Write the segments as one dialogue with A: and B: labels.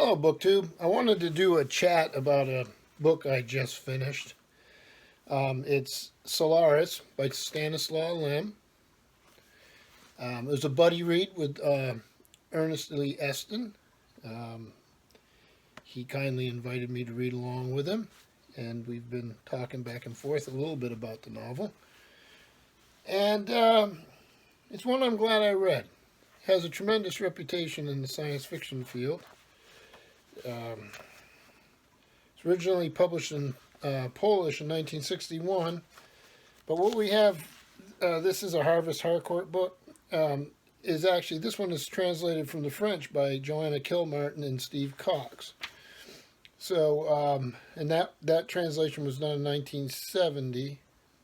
A: Hello, BookTube. I wanted to do a chat about a book I just finished. It's Solaris by Stanislaw Lem. It was a buddy read with Ernest Lee Eston. Um, he kindly invited me to read along with him, and we've been talking back and forth a little bit about the novel. And it's one I'm glad I read. It has a tremendous reputation in the science fiction field. It's originally published in Polish in 1961, but what we have, this is a Harvest Harcourt book, is actually, this one is translated from the French by Joanna Kilmartin and Steve Cox. So, and that translation was done in 1970.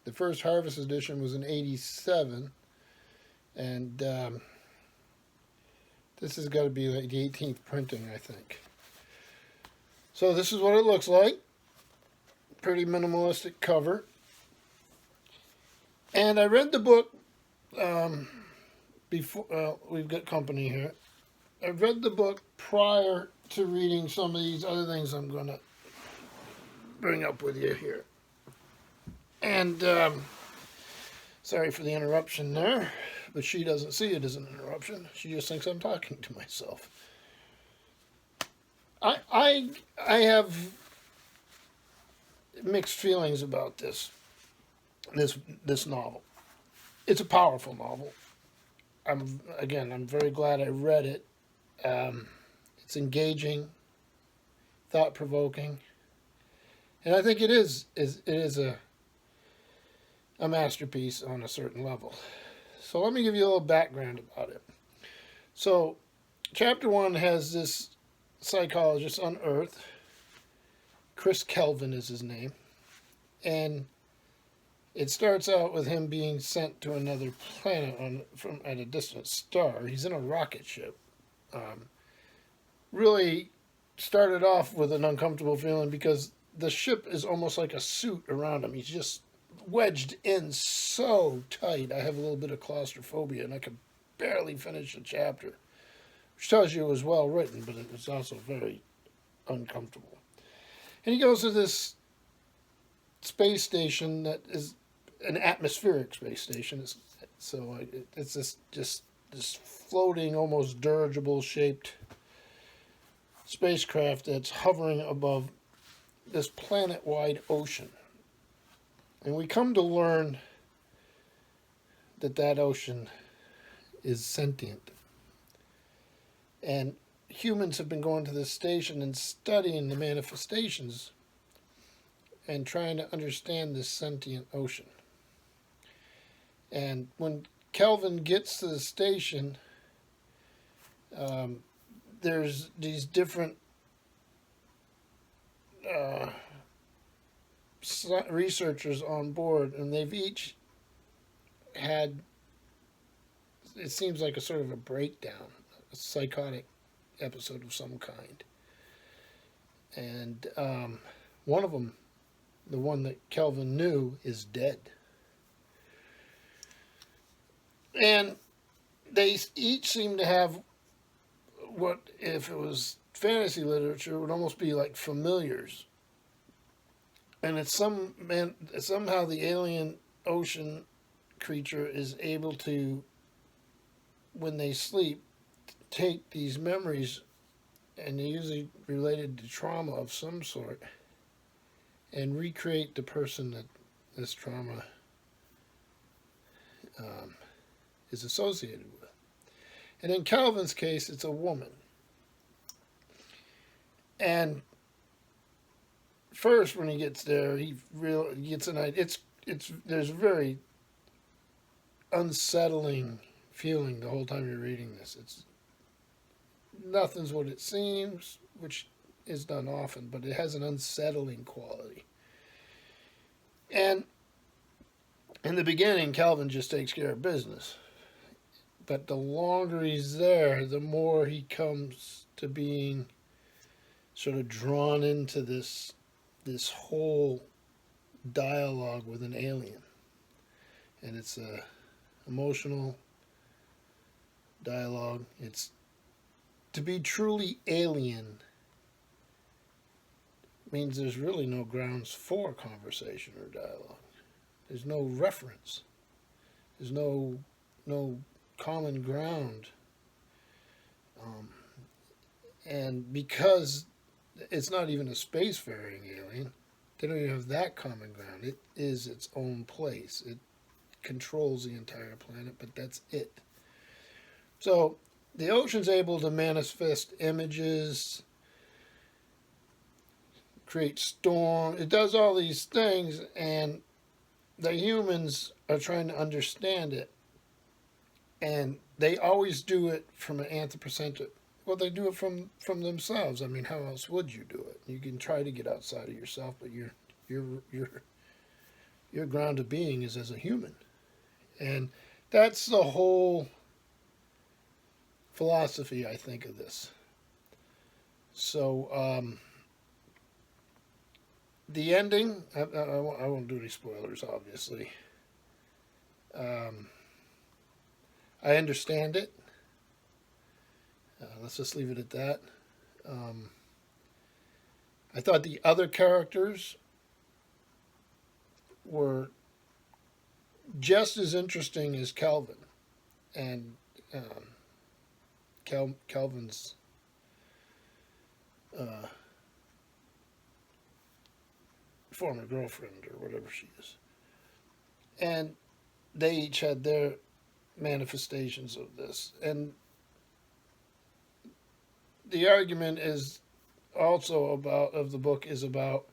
A: The first Harvest edition was in 87, and this has got to be like the 18th printing, I think. So this is what it looks like. Pretty minimalistic cover. And I read the book before, we've got company here. I read the book prior to reading some of these other things I'm going to bring up with you here. And sorry for the interruption there, but she doesn't see it as an interruption. She just thinks I'm talking to myself. I have mixed feelings about this novel. It's a powerful novel. I'm very glad I read it. It's engaging, thought-provoking, and I think it is a masterpiece on a certain level. So let me give you a little background about it. So, chapter 1 has this psychologist on Earth. Chris Kelvin is his name. And it starts out with him being sent to another planet at a distant star. He's in a rocket ship. Really started off with an uncomfortable feeling because the ship is almost like a suit around him. He's just wedged in so tight. I have a little bit of claustrophobia and I could barely finish a chapter. Which tells you it was well written, but it was also very uncomfortable. And he goes to this space station that is an atmospheric space station. It's this floating, almost dirigible shaped spacecraft that's hovering above this planet-wide ocean. And we come to learn that ocean is sentient. And humans have been going to this station and studying the manifestations and trying to understand this sentient ocean. And when Kelvin gets to the station, there's these different researchers on board, and they've each had, it seems like a sort of a breakdown, a psychotic episode of some kind. And one of them, the one that Kelvin knew, is dead. And they each seem to have what, if it was fantasy literature, would almost be like familiars. And it's somehow the alien ocean creature is able to, when they sleep, take these memories, and they're usually related to trauma of some sort, and recreate the person that this trauma is associated with. And in Calvin's case, it's a woman. And first, when he gets there, he gets an idea. There's a very unsettling feeling the whole time you're reading this. Nothing's what it seems, which is done often, but it has an unsettling quality. And in the beginning, Calvin just takes care of business. But the longer he's there, the more he comes to being sort of drawn into this whole dialogue with an alien. And it's a emotional dialogue. It's to be truly alien means there's really no grounds for conversation or dialogue. There's no reference. There's no common ground. And because it's not even a spacefaring alien, they don't even have that common ground. It is its own place. It controls the entire planet, but that's it. So the ocean's able to manifest images, create storm. It does all these things, and the humans are trying to understand it. And they always do it from an anthropocentric. Well, they do it from themselves. I mean, how else would you do it? You can try to get outside of yourself, but your ground of being is as a human, and that's the whole philosophy, I think, of this. So the ending, I won't do any spoilers, obviously. I understand it. Let's just leave it at that. I thought the other characters were just as interesting as Kelvin. And Kelvin's former girlfriend, or whatever she is. And they each had their manifestations of this. And the argument is also of the book is about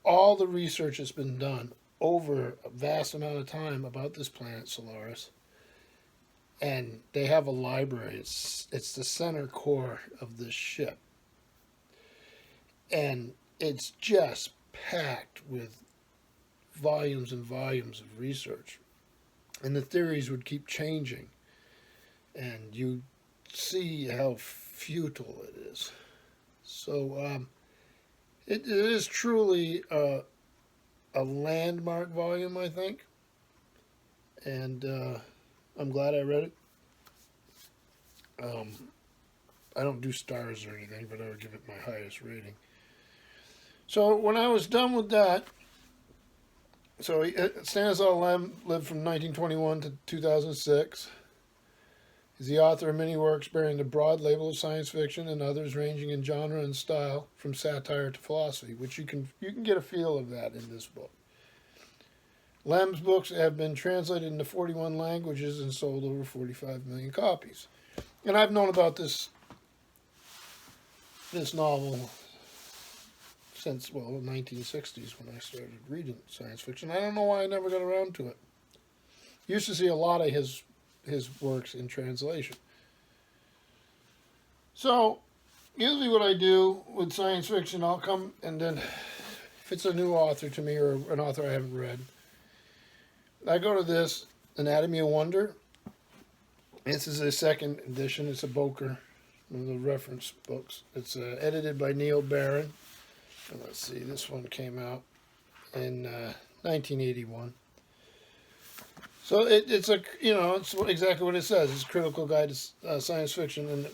A: all the research that's been done over a vast amount of time about this planet Solaris, and they have a library. It's the center core of this ship, and it's just packed with volumes and volumes of research, and the theories would keep changing, and you see how futile it is. So it is truly a landmark volume, I think, and I'm glad I read it. I don't do stars or anything, but I would give it my highest rating. So when I was done with that, so Stanislaw Lem lived from 1921 to 2006. He's the author of many works bearing the broad label of science fiction, and others ranging in genre and style from satire to philosophy, which you can get a feel of that in this book. Lem's books have been translated into 41 languages and sold over 45 million copies. And I've known about this novel since, well, the 1960s when I started reading science fiction. I don't know why I never got around to it. Used to see a lot of his works in translation. So, usually what I do with science fiction, I'll come and then, if it's a new author to me or an author I haven't read, I go to this, Anatomy of Wonder. This is a second edition. It's a Boker, one of the reference books. It's edited by Neil Barron. And let's see, this one came out in 1981. So it's it's exactly what it says. It's a critical guide to science fiction, and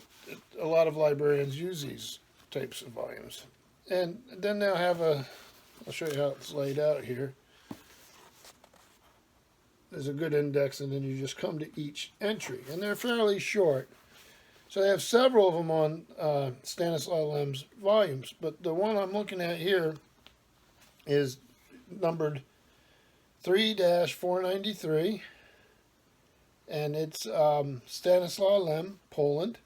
A: a lot of librarians use these types of volumes. And then they'll have I'll show you how it's laid out here. There's a good index, and then you just come to each entry. And they're fairly short. So they have several of them on Stanislaw Lem's volumes. But the one I'm looking at here is numbered 3-493, and it's Stanislaw Lem, Poland,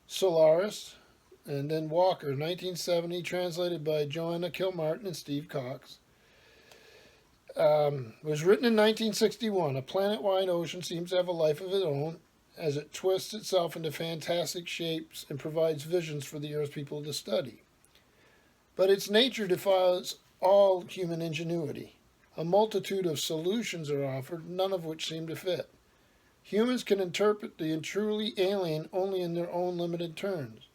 A: Solaris, and then Walker, 1970, translated by Joanna Kilmartin and Steve Cox. Was written in 1961. A planet-wide ocean seems to have a life of its own as it twists itself into fantastic shapes and provides visions for the Earth's people to study. But its nature defies all human ingenuity. A multitude of solutions are offered, none of which seem to fit. Humans can interpret the truly alien only in their own limited terms.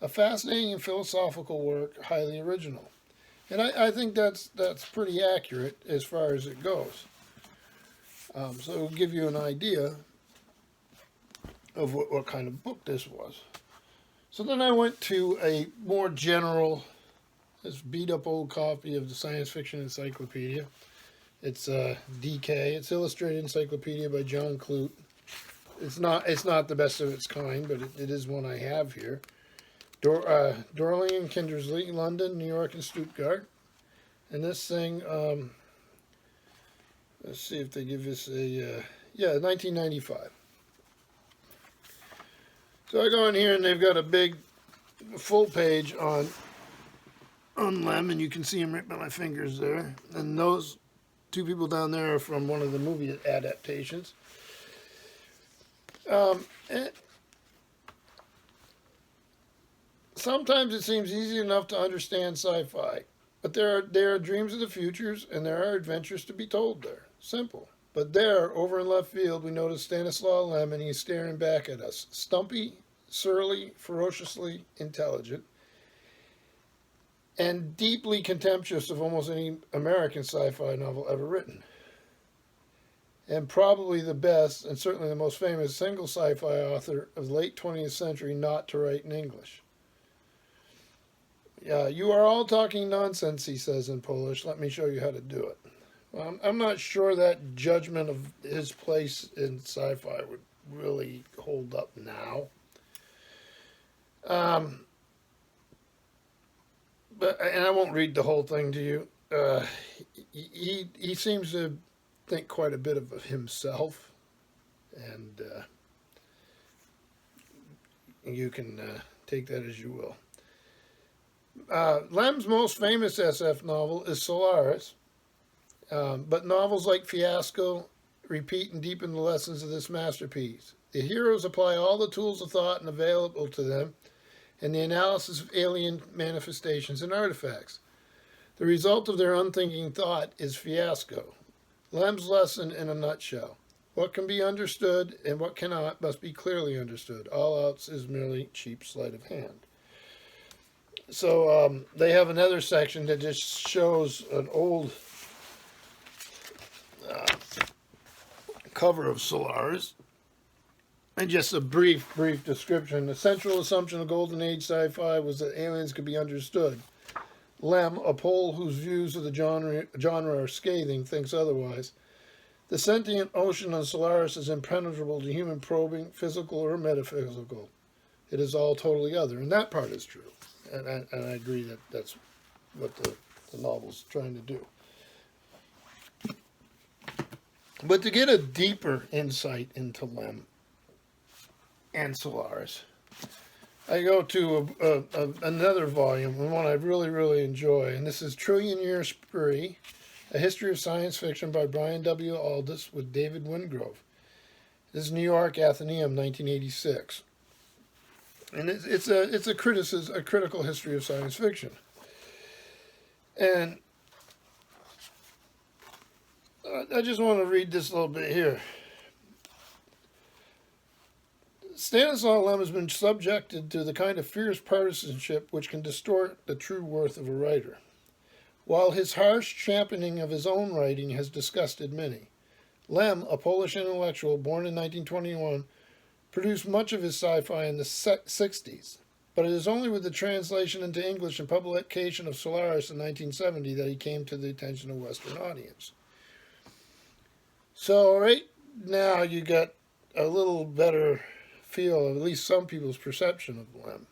A: A fascinating and philosophical work, highly original. And I think that's pretty accurate as far as it goes. So it'll give you an idea of what kind of book this was. So then I went to a more general, this beat up old copy of the Science Fiction Encyclopedia. It's DK. It's Illustrated Encyclopedia by John Clute. It's not the best of its kind, but it is one I have here. Dorling and Kindersley, London, New York, and Stuttgart. And this thing, let's see if they give us a, 1995. So I go in here and they've got a big full page on Lem, and you can see them right by my fingers there. And those two people down there are from one of the movie adaptations. Sometimes it seems easy enough to understand sci-fi, but there are dreams of the futures, and there are adventures to be told there. Simple. But there, over in left field, we notice Stanislaw Lem, and he's staring back at us. Stumpy, surly, ferociously intelligent, and deeply contemptuous of almost any American sci-fi novel ever written. And probably the best, and certainly the most famous, single sci-fi author of the late 20th century not to write in English. You are all talking nonsense, he says in Polish. Let me show you how to do it. Well, I'm not sure that judgment of his place in sci-fi would really hold up now. And I won't read the whole thing to you. He seems to think quite a bit of himself, and you can take that as you will. Lem's most famous SF novel is Solaris, but novels like Fiasco repeat and deepen the lessons of this masterpiece. The heroes apply all the tools of thought and available to them in the analysis of alien manifestations and artifacts. The result of their unthinking thought is Fiasco. Lem's lesson in a nutshell. What can be understood and what cannot must be clearly understood. All else is merely cheap sleight of hand. So they have another section that just shows an old cover of Solaris. And just a brief description. The central assumption of Golden Age sci-fi was that aliens could be understood. Lem, a Pole whose views of the genre are scathing, thinks otherwise. The sentient ocean on Solaris is impenetrable to human probing, physical or metaphysical. It is all totally other, and that part is true. And I agree that that's what the novel's trying to do. But to get a deeper insight into Lem and Solaris, I go to another volume, and one I really enjoy, and this is Trillion Year Spree, A History of Science Fiction by Brian W. Aldiss with David Wingrove. This is New York Athenaeum, 1986. And it's a critical history of science fiction. And I just want to read this a little bit here. Stanislaw Lem has been subjected to the kind of fierce partisanship which can distort the true worth of a writer. While his harsh championing of his own writing has disgusted many, Lem, a Polish intellectual born in 1921, produced much of his sci-fi in the 60s, but it is only with the translation into English and publication of Solaris in 1970 that he came to the attention of Western audience. So right now you got a little better feel of at least some people's perception of Lem.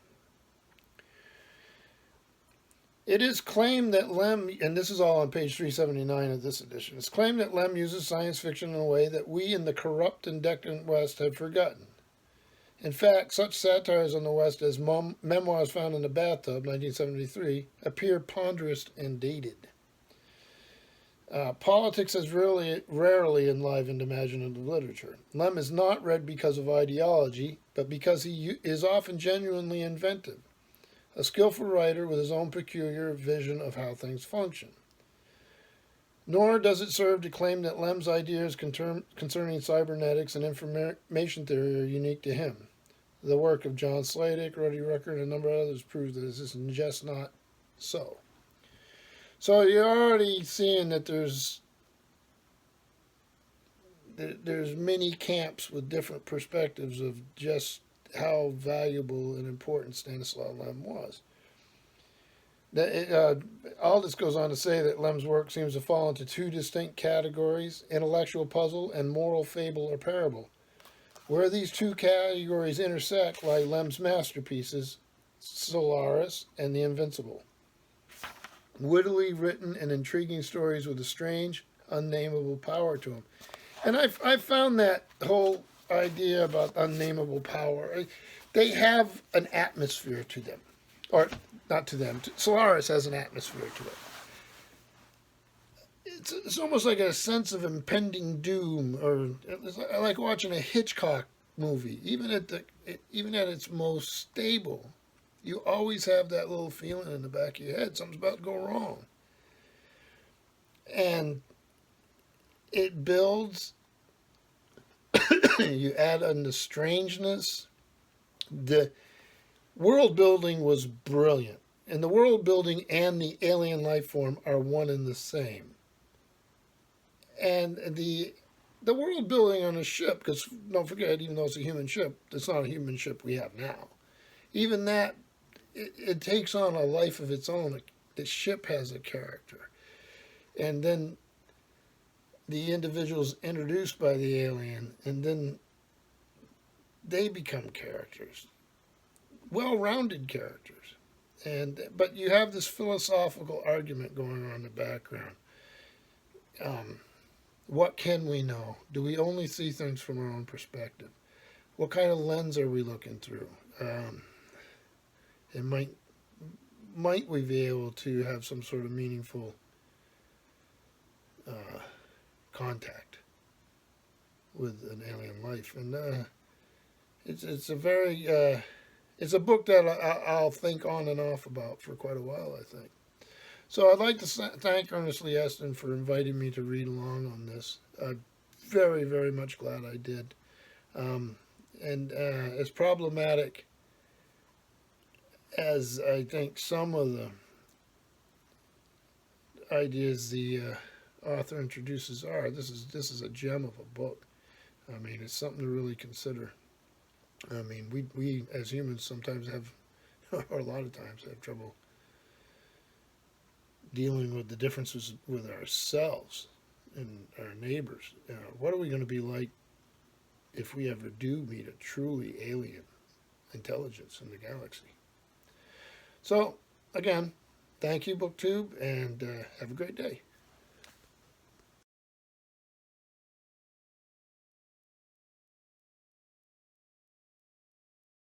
A: It is claimed that Lem, and this is all on page 379 of this edition, it's claimed that Lem uses science fiction in a way that we in the corrupt and decadent West have forgotten. In fact, such satires on the West as Memoirs Found in the Bathtub, 1973, appear ponderous and dated. Politics has rarely enlivened imaginative literature. Lem is not read because of ideology, but because he is often genuinely inventive, a skillful writer with his own peculiar vision of how things function. Nor does it serve to claim that Lem's ideas concerning cybernetics and information theory are unique to him. The work of John Sladek, Ruddy Rucker, and a number of others proves that this is just not so. So you're already seeing that there's many camps with different perspectives of just how valuable and important Stanislaw Lem was. All this goes on to say that Lem's work seems to fall into two distinct categories: intellectual puzzle and moral fable or parable. Where these two categories intersect lie Lem's masterpieces, Solaris and The Invincible. Wittily written and intriguing stories with a strange, unnameable power to them. And I've found that whole idea about unnameable power, they have an atmosphere to them. Or, not to them, Solaris has an atmosphere to it. It's almost like a sense of impending doom, or I like watching a Hitchcock movie. Even at its most stable, you always have that little feeling in the back of your head something's about to go wrong, and it builds. You add on the strangeness. The world building was brilliant, and the world building and the alien life form are one and the same. And the world building on a ship, because don't forget, even though it's a human ship, it's not a human ship we have now. Even that, it takes on a life of its own. The ship has a character. And then the individuals introduced by the alien, and then they become characters. Well-rounded characters. But you have this philosophical argument going on in the background. What can we know? Do we only see things from our own perspective? What kind of lens are we looking through? And might we be able to have some sort of meaningful contact with an alien life? And it's a very it's a book that I'll think on and off about for quite a while, I think. So I'd like to thank Ernest Lee Eston for inviting me to read along on this. I'm very, very much glad I did. And as problematic as I think some of the ideas the author introduces are, this is a gem of a book. I mean, it's something to really consider. I mean, we as humans sometimes have, or a lot of times have trouble dealing with the differences with ourselves and our neighbors. What are we going to be like if we ever do meet a truly alien intelligence in the galaxy? So, again, thank you, BookTube, and have a great day.